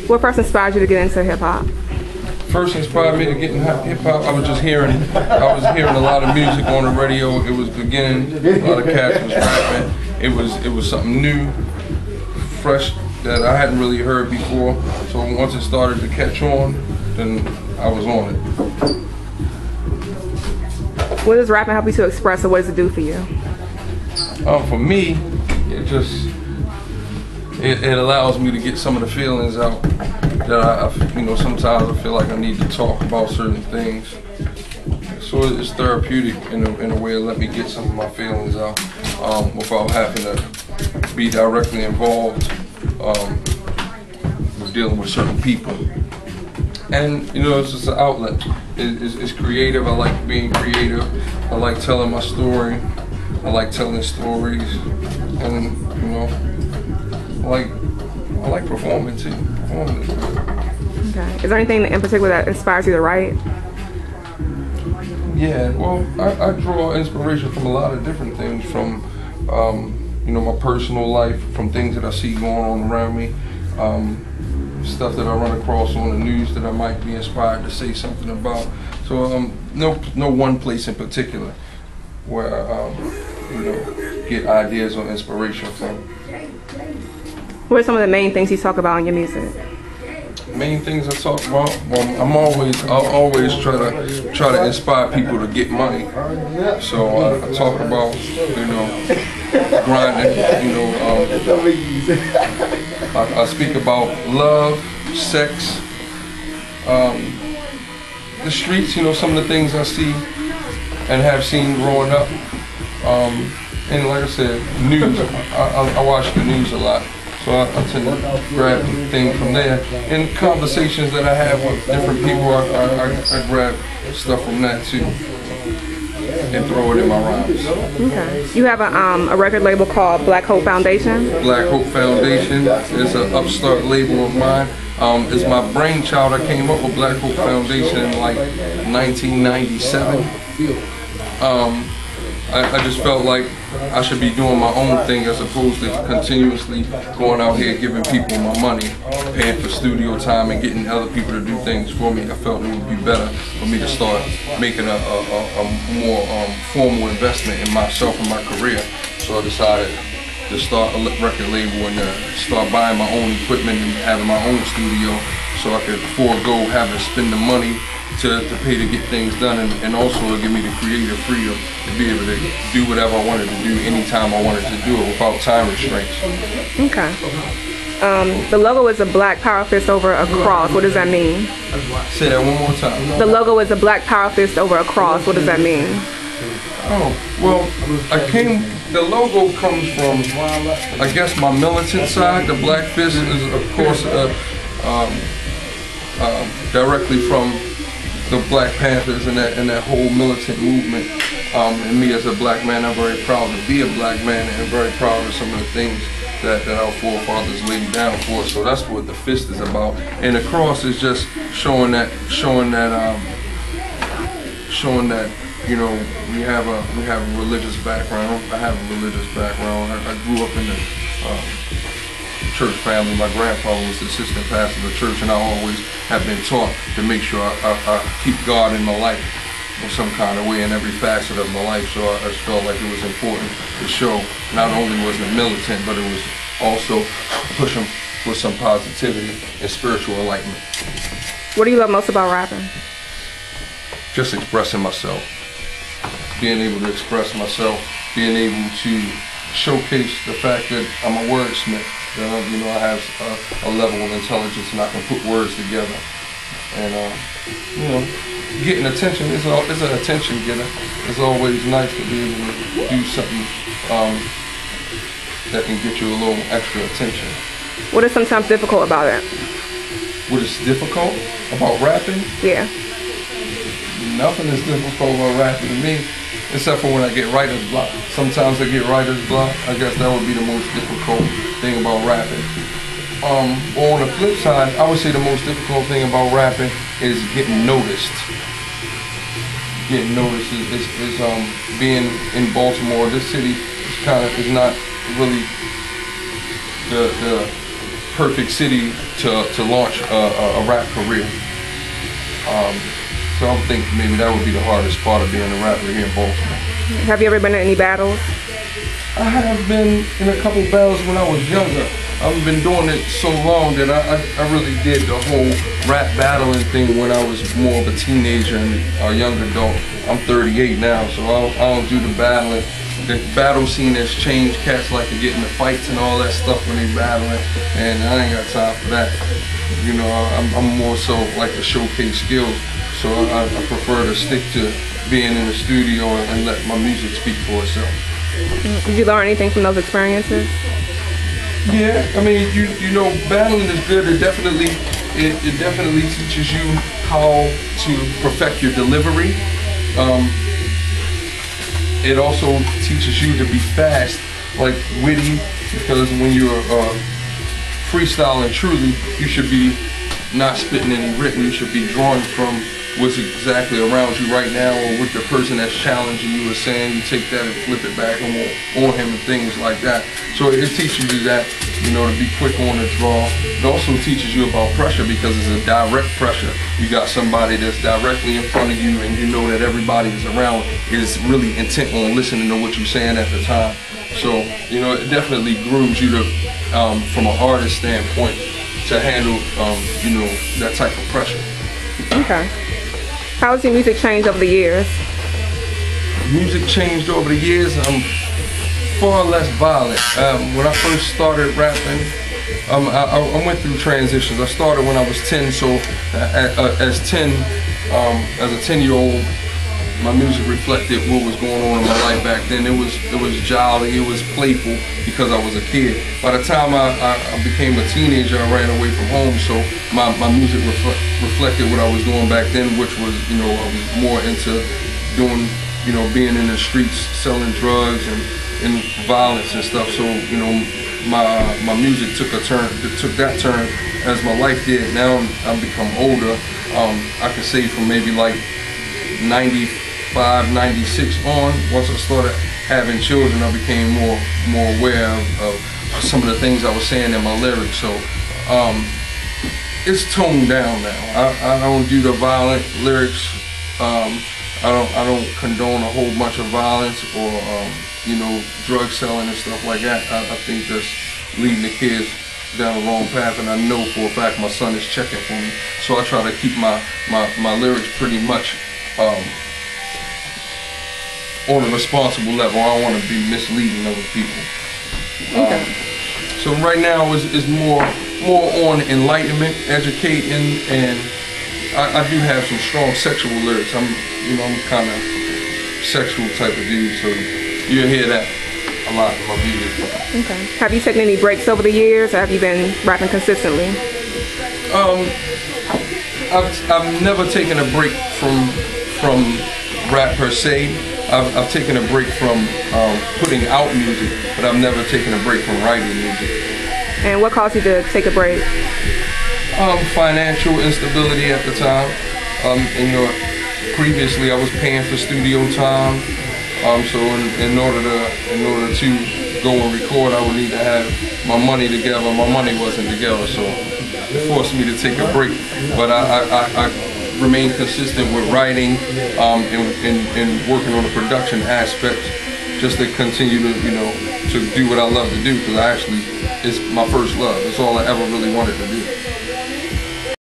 What first inspired you to get into hip hop? First inspired me to get in hip hop. I was hearing a lot of music on the radio. It was beginning. A lot of cats was rapping. It was something new, fresh that I hadn't really heard before. So once it started to catch on, then I was on it. What does rapping help you to express, or what does it do for you? For me, it allows me to get some of the feelings out that I sometimes I feel like I need to talk about certain things. So it's therapeutic in a way to let me get some of my feelings out without having to be directly involved with dealing with certain people. And it's just an outlet. It's creative. I like being creative. I like telling my story. I like telling stories, and I like performing too. Okay. Is there anything in particular that inspires you to write? Yeah. Well, I draw inspiration from a lot of different things, from my personal life, from things that I see going on around me, stuff that I run across on the news that I might be inspired to say something about. So no one place in particular where get ideas or inspiration from. What are some of the main things you talk about in your music? Main things I talk about? Well, I'll always try to inspire people to get money. So I talk about grinding. I speak about love, sex, the streets. Some of the things I see and have seen growing up. And like I said, news. I watch the news a lot, so I tend to grab things from there. And conversations that I have with different people, I grab stuff from that too, and throw it in my rhymes. Okay. You have a record label called Black Hope Foundation? Black Hope Foundation is an upstart label of mine. It's my brainchild. I came up with Black Hope Foundation in like 1997. I just felt like I should be doing my own thing as opposed to continuously going out here giving people my money, paying for studio time and getting other people to do things for me. I felt it would be better for me to start making a more formal investment in myself and my career. So I decided to start a record label and start buying my own equipment and having my own studio so I could forego having to spend the money to pay to get things done, and also to give me the creative freedom to be able to do whatever I wanted to do anytime I wanted to do it without time restraints. Okay. The logo is a black power fist over a cross. What does that mean? Say that one more time. The logo is a black power fist over a cross. What does that mean? Oh, well, the logo comes from, I guess, my militant side. The black fist is, of course, directly from the Black Panthers and that whole militant movement. And me as a black man, I'm very proud to be a black man and very proud of some of the things that our forefathers laid down for us. So that's what the fist is about. And the cross is just showing that we have a religious background. I have a religious background. I grew up in the church family. My grandfather was the assistant pastor of the church, and I always have been taught to make sure I keep God in my life in some kind of way in every facet of my life. So I just felt like it was important to show not only was it militant, but it was also pushing for some positivity and spiritual enlightenment. What do you love most about rapping? Just expressing myself. Being able to express myself, being able to showcase the fact that I'm a wordsmith. I have a level of intelligence and I can put words together. And getting attention is an attention getter. It's always nice to be able to do something that can get you a little extra attention. What is sometimes difficult about it? What is difficult about rapping? Yeah. Nothing is difficult about rapping to me, except for when I get writer's block. Sometimes I get writer's block. I guess that would be the most difficult thing about rapping. On the flip side, I would say the most difficult thing about rapping is getting noticed. Getting noticed is being in Baltimore. This city is not really the perfect city to launch a rap career. So I think maybe that would be the hardest part of being a rapper here in Baltimore. Have you ever been in any battles? I have been in a couple battles when I was younger. I've been doing it so long that I really did the whole rap battling thing when I was more of a teenager and a young adult. I'm 38 now, so I don't do the battling. The battle scene has changed. Cats like to get into fights and all that stuff when they battling, and I ain't got time for that. You know, I'm more so like to showcase skills, so I prefer to stick to being in the studio and let my music speak for itself. Did you learn anything from those experiences? Yeah, I mean, you know, battling is good. It definitely teaches you how to perfect your delivery. It also teaches you to be fast, like witty, because when you're freestyling truly, you should be not spitting any written. You should be drawing from what's exactly around you right now, or what the person that's challenging you is saying. You take that and flip it back on him and things like that. So it teaches you that, you know, to be quick on the draw. It also teaches you about pressure, because it's a direct pressure. You got somebody that's directly in front of you, and you know that everybody is around is really intent on listening to what you're saying at the time. So, you know, it definitely grooms you to, from an artist standpoint, to handle, you know, that type of pressure. Okay. How has your music changed over the years? Music changed over the years. I'm far less violent. When I first started rapping, I went through transitions. I started when I was 10, so as a 10-year-old, my music reflected what was going on in my life back then. It was jolly, it was playful, because I was a kid. By the time I became a teenager, I ran away from home, so my music reflected what I was doing back then, which was, you know, I was more into doing, you know, being in the streets, selling drugs and violence and stuff. So, you know, my music took a turn. It took that turn as my life did. Now I've become older. I could say from maybe like 95, 96 on, once I started having children, I became more aware of some of the things I was saying in my lyrics. So it's toned down now. I don't do the violent lyrics. I don't condone a whole bunch of violence or you know, drug selling and stuff like that. I think that's leading the kids down the wrong path, and I know for a fact my son is checking for me. So I try to keep my lyrics pretty much on a responsible level. I don't want to be misleading other people. Okay. So right now is more on enlightenment, educating, and I do have some strong sexual lyrics. I'm kind of sexual type of dude, so you'll hear that a lot in my music. Okay. Have you taken any breaks over the years, or have you been rapping consistently? I've never taken a break from rap per se. I've taken a break from putting out music, but I've never taken a break from writing music. And what caused you to take a break? Financial instability at the time. You know, previously I was paying for studio time. So in order to go and record, I would need to have my money together. My money wasn't together, so it forced me to take a break. But I remain consistent with writing and working on the production aspect, just to continue to, you know, to do what I love to do, because it's my first love. It's all I ever really wanted to do.